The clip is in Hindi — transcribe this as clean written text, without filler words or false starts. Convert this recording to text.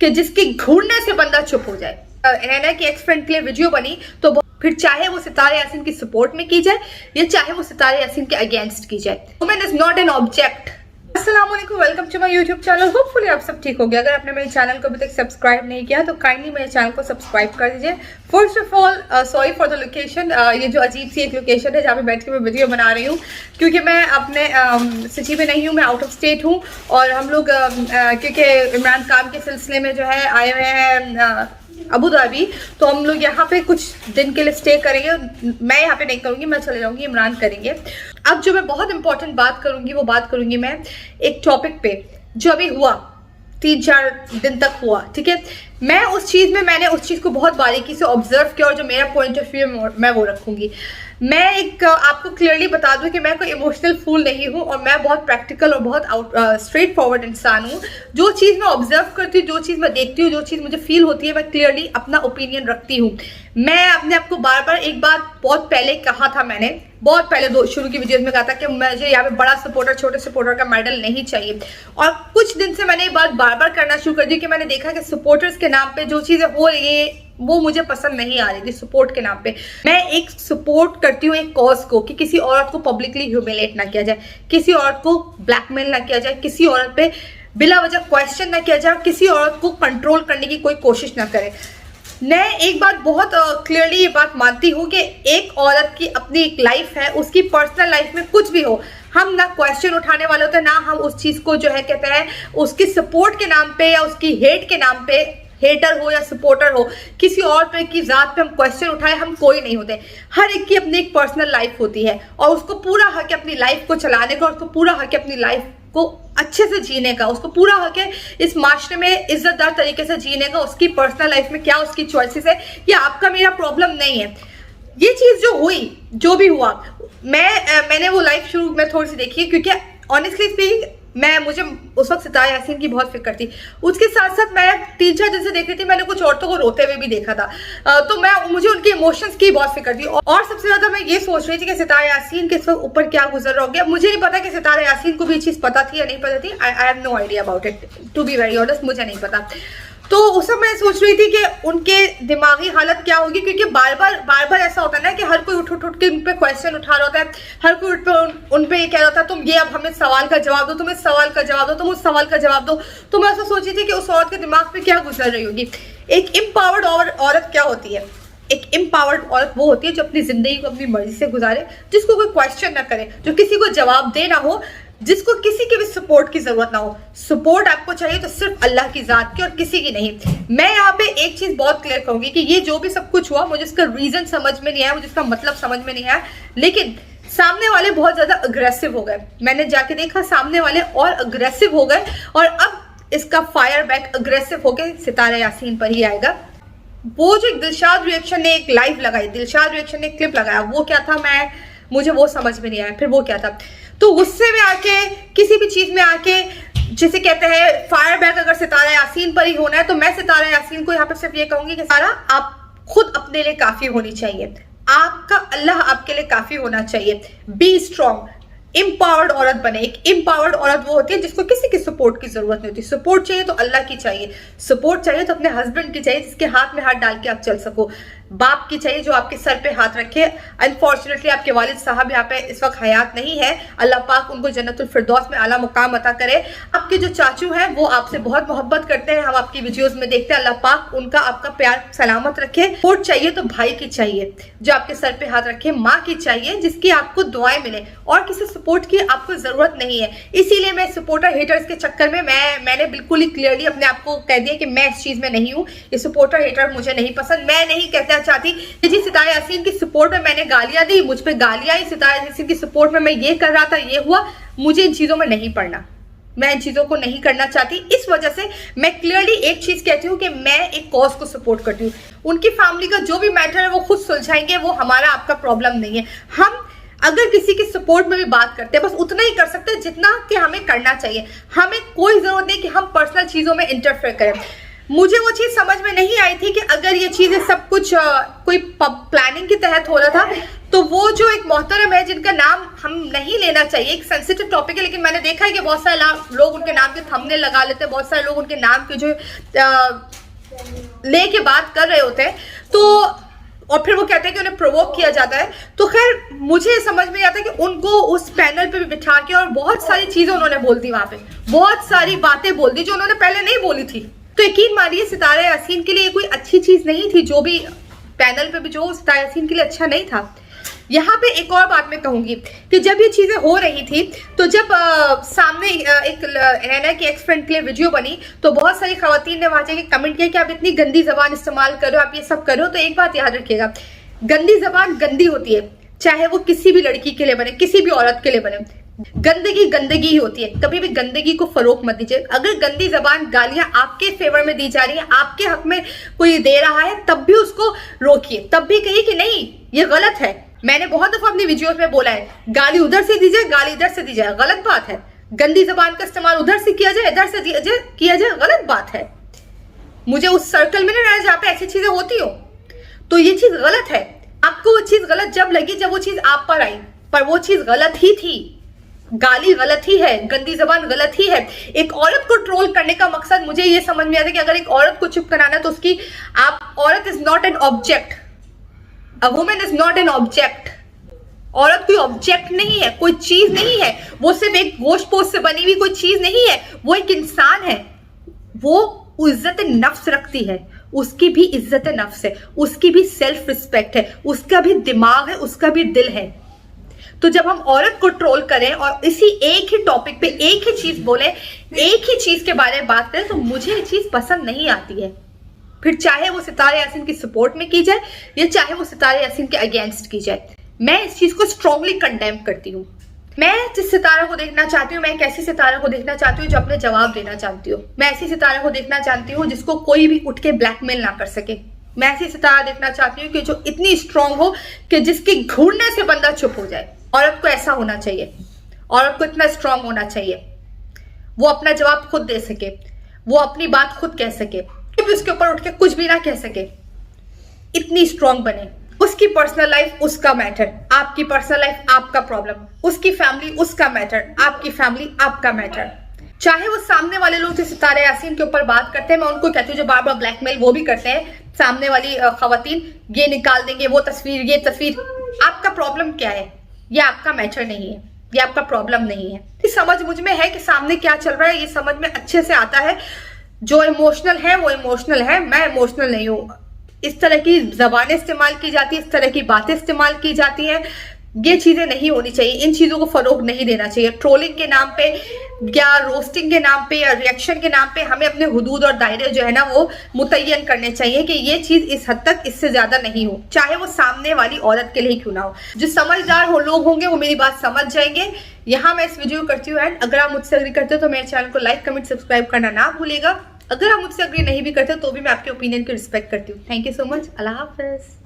कि जिसकी घूरने से बंदा चुप हो जाए। नैना की एक्स फ्रेंड के लिए वीडियो बनी तो फिर चाहे वो सितारे यासीन की सपोर्ट में की जाए या चाहे वो सितारे यासीन के अगेंस्ट की जाए, women is not an object. अस्सलाम वालेकुम, welcome to my YouTube channel. Hopefully आप सब ठीक हो गया। अगर आपने मेरे चैनल को अभी तक सब्सक्राइब नहीं किया तो काइंडली मेरे चैनल को सब्सक्राइब कर दीजिए। First of all sorry for the location, ये जो अजीब सी एक लोकेशन है जहाँ पे बैठ के मैं वीडियो बना रही हूँ, क्योंकि मैं अपने सिटी में नहीं हूँ, मैं आउट ऑफ स्टेट हूँ। और हम लोग क्योंकि इमरान खान के सिलसिले में जो है आए हुए हैं अबू धाबी, तो हम लोग यहाँ पे कुछ दिन के लिए स्टे करेंगे। मैं यहाँ पे नहीं करूँगी, मैं चले जाऊँगी, इमरान करेंगे। अब जो मैं बहुत इंपॉर्टेंट बात करूँगी वो बात करूँगी मैं एक टॉपिक पे जो अभी हुआ, 3-4 दिन तक हुआ, ठीक है। मैंने उस चीज़ को बहुत बारीकी से ऑब्जर्व किया और जो मेरा पॉइंट ऑफ व्यू मैं वो रखूँगी। मैं एक आपको क्लियरली बता दूं कि मैं कोई इमोशनल फूल नहीं हूं और मैं बहुत प्रैक्टिकल और बहुत स्ट्रेट फॉरवर्ड इंसान हूं। जो चीज़ मैं ऑब्जर्व करती हूँ, जो चीज़ मैं देखती हूँ, जो चीज़ मुझे फील होती है, मैं क्लियरली अपना ओपिनियन रखती हूँ। मैं अपने आपको बार बार एक बात बहुत पहले कहा था, मैंने बहुत पहले शुरू की वीडियोस में कहा था कि मुझे यहाँ पे बड़ा सपोर्टर छोटे सपोर्टर का मेडल नहीं चाहिए। और कुछ दिन से मैंने ये बात बार बार करना शुरू कर दी कि मैंने देखा कि सपोर्टर्स के नाम पे जो चीज़ें हो रही है वो मुझे पसंद नहीं आ रही थी। सपोर्ट के नाम पे मैं एक सपोर्ट करती हूँ एक कॉज को, कि किसी औरत को पब्लिकली ह्यूमिलेट ना किया जाए, किसी औरत को ब्लैकमेल ना किया जाए, किसी औरत पे बिला वजह क्वेश्चन ना किया जाए, किसी औरत को कंट्रोल करने की कोई कोशिश ना करे। मैं एक बात बहुत क्लियरली ये बात मानती हूँ कि एक औरत की अपनी एक लाइफ है, उसकी पर्सनल लाइफ में कुछ भी हो, हम ना क्वेश्चन उठाने वाले होते हैं, ना हम उस चीज़ को जो है कहते हैं उसकी सपोर्ट के नाम पे या उसकी हेट के नाम पे, हेटर हो या सपोर्टर हो, किसी और पे की जात पे हम क्वेश्चन उठाए, हम कोई नहीं होते। हर एक की अपनी एक पर्सनल लाइफ होती है और उसको पूरा हक है अपनी लाइफ को चलाने का, उसको पूरा हक है अपनी लाइफ को अच्छे से जीने का, उसको पूरा हक है इस माशरे में इज्जतदार तरीके से जीने का। उसकी पर्सनल लाइफ में क्या उसकी चॉइसेस है, ये आपका मेरा प्रॉब्लम नहीं है। ये चीज़ जो हुई, जो भी हुआ, मैंने वो लाइफ शुरू में थोड़ी सी देखी, क्योंकि ऑनेस्टली स्पीकिंग मुझे उस वक्त सितारा यासीन की बहुत फिक्र थी। उसके साथ साथ मैं 3-4 दिन से देख रही थी, मैंने कुछ औरतों को रोते हुए भी देखा था, तो मुझे उनके इमोशंस की बहुत फिक्र थी। और सबसे ज्यादा मैं ये सोच रही थी कि सितारा यासीन के इस वक्त ऊपर क्या गुजर रहा होगा। मुझे नहीं पता कि सितारा यासीन को भी ये चीज़ पता थी या नहीं पता थी। I have no idea about it, to be very honest, मुझे नहीं पता। तो उस समय मैं सोच रही थी कि उनके दिमागी हालत क्या होगी, क्योंकि बार बार ऐसा होता है ना कि हर कोई उठ के उन पे क्वेश्चन उठा रहा होता है, हर कोई उन पे ये कह रहा होता है तुम ये अब हमें सवाल का जवाब दो, तुम इस सवाल का जवाब दो, तुम उस सवाल का जवाब दो। तो मैं ऐसा सोची थी कि उस औरत के दिमाग पे क्या गुजर रही होगी। एक एम्पावर्ड औरत क्या होती है? एक एम्पावर्ड औरत वो होती है जो अपनी जिंदगी को अपनी मर्जी से गुजारे, जिसको कोई क्वेश्चन ना करे, जो किसी को जवाब दे ना हो, जिसको किसी के भी सपोर्ट की जरूरत ना हो। सपोर्ट आपको चाहिए तो सिर्फ अल्लाह की जात की और किसी की नहीं। मैं यहाँ पे एक चीज बहुत क्लियर कहूंगी कि ये जो भी सब कुछ हुआ, मुझे इसका रीजन समझ में नहीं आया, मुझे इसका मतलब समझ में नहीं आया, लेकिन सामने वाले बहुत ज्यादा अग्रेसिव हो गए। मैंने जाके देखा सामने वाले और अग्रेसिव हो गए और अब इसका फायर बैक अग्रेसिव होकर सितारा यासीन पर ही आएगा। वो जो दिलशाद रिएक्शन ने एक लाइव लगाई, दिलशाद रिएक्शन ने एक क्लिप लगाया, वो क्या था मुझे वो समझ में नहीं आया। फिर वो क्या था, तो गुस्से में आके किसी भी चीज में आके, जिसे कहते हैं फायर बैक अगर सितारा यासीन पर ही होना है, तो मैं सितारा यासीन को यहाँ पे सिर्फ ये कहूंगी कि सारा आप खुद अपने लिए काफी होनी चाहिए, आपका अल्लाह आपके लिए काफी होना चाहिए। बी स्ट्रॉन्ग, एम्पावर्ड औरत बने। एक एम्पावर्ड औरत वो होती है जिसको किसी की सपोर्ट की जरूरत नहीं होती। सपोर्ट चाहिए तो अल्लाह की चाहिए, सपोर्ट चाहिए तो अपने हस्बैंड की चाहिए, जिसके हाथ में हाथ डाल के आप चल सको। बाप की चाहिए जो आपके सर पे हाथ रखे। अनफॉर्चुनेटली आपके वालिद साहब यहाँ पे इस वक्त हयात नहीं है, अल्लाह पाक उनको जन्नतुल फिरदौस में आला मुकाम अता करे। आपके जो चाचू हैं वो आपसे बहुत मोहब्बत करते हैं, हम आपकी वीडियोस में देखते हैं, अल्लाह पाक उनका आपका प्यार सलामत रखे। सपोर्ट चाहिए तो भाई की चाहिए जो आपके सर पे हाथ रखे, माँ की चाहिए जिसकी आपको दुआएं मिले, और किसी सपोर्ट की आपको जरूरत नहीं है। इसीलिए मैं सपोर्टर हेटर्स के चक्कर में मैंने बिल्कुल ही क्लियरली अपने आप को कह दिया कि मैं इस चीज में नहीं हूँ। ये सपोर्टर हेटर मुझे नहीं पसंद। मैं नहीं कहता चाहती कि जी सितारा यासीन की सपोर्ट में मैंने गालियां दी, मुझ पे गालियां आई, सितारा यासीन की सपोर्ट में मैं ये कर रहा था, ये हुआ। मुझे इन चीजों में नहीं पड़ना, मैं इन चीजों को नहीं करना चाहती। इस वजह से मैं क्लियरली एक चीज कहती हूँ कि मैं एक कॉज को सपोर्ट करती हूँ। उनकी फैमिली का जो भी मैटर है वो खुद सुलझाएंगे, वो हमारा आपका प्रॉब्लम नहीं है। हम अगर किसी की सपोर्ट में भी बात करते हैं, बस उतना ही कर सकते हैं जितना कि हमें करना चाहिए। हमें कोई जरूरत नहीं कि हम पर्सनल चीजों में इंटरफेयर करें। मुझे वो चीज़ समझ में नहीं आई थी कि अगर ये चीज़ें सब कुछ कोई प्लानिंग के तहत हो रहा था, तो वो जो एक मोहतरम है जिनका नाम हम नहीं लेना चाहिए, एक सेंसिटिव टॉपिक है, लेकिन मैंने देखा है कि बहुत सारे लोग उनके नाम के थंबनेल लगा लेते हैं, बहुत सारे लोग उनके नाम के जो लेके बात कर रहे होते हैं, तो और फिर वो कहते हैं कि उन्हें प्रोवोक किया जाता है। तो खैर मुझे समझ में आता है कि उनको उस पैनल पे भी बिठा के और बहुत सारी चीजें उन्होंने बोल दी, वहां पे बहुत सारी बातें बोल दी जो उन्होंने पहले नहीं बोली थी। तो यकीन मानिए सितारा यासीन के लिए कोई अच्छी चीज नहीं थी, जो भी पैनल पे भी जो सितारा यासीन के लिए अच्छा नहीं था। यहाँ पे एक और बात मैं कहूंगी कि जब ये चीजें हो रही थी, तो जब सामने एक नैना की एक्स फ्रेंड के लिए वीडियो बनी, तो बहुत सारी खवातीन ने वहां जाके कमेंट किया कि आप इतनी गंदी जबान इस्तेमाल करो, आप ये सब करो। तो एक बात याद रखिएगा, गंदी जबान गंदी होती है, चाहे वो किसी भी लड़की के लिए बने, किसी भी औरत के लिए बने। गंदगी गंदगी ही होती है, कभी भी गंदगी को फरोग मत दीजिए। अगर गंदी जबान गालियां आपके फेवर में दी जा रही है, आपके हक में कोई दे रहा है, तब भी उसको रोकिए, तब भी कहिए कि नहीं ये गलत है। मैंने बहुत दफा अपनी वीडियोस में बोला है, गाली उधर से दीजिए, गाली इधर से दीजिए, गलत बात है। गंदी जबान का इस्तेमाल उधर से किया जाए, इधर से किया जाए, गलत बात है। मुझे उस सर्कल में ना जहाँ पे ऐसी चीजें होती हो, तो ये चीज गलत है। आपको वो चीज गलत जब लगी जब वो चीज आप पर आई, पर वो चीज गलत ही थी। गाली गलत ही है, गंदी जबान गलत ही है। एक औरत को ट्रोल करने का मकसद मुझे ये समझ में आता है कि अगर एक औरत को चुप कराना है तो उसकी औरत is not an object, a women is not an object. औरत कोई ऑब्जेक्ट नहीं है, कोई चीज नहीं है, वो सिर्फ एक गोश्त पोस्ट से बनी हुई कोई चीज नहीं है, वो एक इंसान है। वो इज्जत नफ्स रखती है, उसकी भी इज्जत नफ्स है, उसकी भी सेल्फ रिस्पेक्ट है, उसका भी दिमाग है, उसका भी दिल है। तो जब हम औरत को ट्रोल करें और इसी एक ही टॉपिक पे एक ही चीज बोले, एक ही चीज के बारे में बात करें, तो मुझे ये चीज पसंद नहीं आती है। फिर चाहे वो सितारा यासीन की सपोर्ट में की जाए या चाहे वो सितारा यासीन के अगेंस्ट की जाए, मैं इस चीज को स्ट्रांगली कंडेम करती हूँ। मैं जिस सितारा को देखना चाहती हूँ, मैं एक ऐसी सितारा को देखना चाहती हूँ जो अपने जवाब देना चाहती हूँ। मैं ऐसी सितारा को देखना चाहती हूँ जिसको कोई भी उठ के ब्लैकमेल ना कर सके। मैं ऐसी सितारा देखना चाहती हूँ कि जो इतनी स्ट्रांग हो कि जिसके घूरने से बंदा चुप हो जाए। औरत को ऐसा होना चाहिए, औरत को इतना स्ट्रांग होना चाहिए, वो अपना जवाब खुद दे सके, वो अपनी बात खुद कह सके, भी उसके ऊपर उठ के कुछ भी ना कह सके, इतनी स्ट्रांग बने। उसकी पर्सनल लाइफ उसका मैटर, आपकी पर्सनल लाइफ आपका प्रॉब्लम, उसकी फैमिली उसका मैटर, आपकी फैमिली आपका मैटर। चाहे वो सामने वाले लोग जो सितारा यासीन के ऊपर बात करते हैं, मैं उनको कहती हूँ जो बार बार ब्लैकमेल वो भी करते हैं, सामने वाली खवातीन ये निकाल देंगे, वो तस्वीर, ये तस्वीर। आपका प्रॉब्लम क्या है? ये आपका मैटर नहीं है, ये आपका प्रॉब्लम नहीं है। इस समझ मुझ में है कि सामने क्या चल रहा है, ये समझ में अच्छे से आता है। जो इमोशनल है वो इमोशनल है, मैं इमोशनल नहीं हूँ। इस तरह की जबानें इस्तेमाल की जाती है, इस तरह की बातें इस्तेमाल की जाती हैं, ये चीजें नहीं होनी चाहिए। इन चीजों को फरोग नहीं देना चाहिए। ट्रोलिंग के नाम पे या रोस्टिंग के नाम पे या रिएक्शन के नाम पे हमें अपने हुदूद और दायरे जो है ना वो मुतय्यन करने चाहिए कि ये चीज इस हद तक, इससे ज्यादा नहीं हो, चाहे वो सामने वाली औरत के लिए क्यों ना हो। जो समझदार हो लोग होंगे वो मेरी बात समझ जाएंगे। यहाँ मैं इस वीडियो करती हूँ एंड अगर आप मुझसे अग्री करते हो तो मेरे चैनल को लाइक, कमेंट, सब्सक्राइब करना ना भूलिएगा। अगर आप मुझसे अग्री नहीं भी करते तो भी मैं आपके ओपिनियन की रिस्पेक्ट करती हूँ। Thank you so much. Allah Hafiz.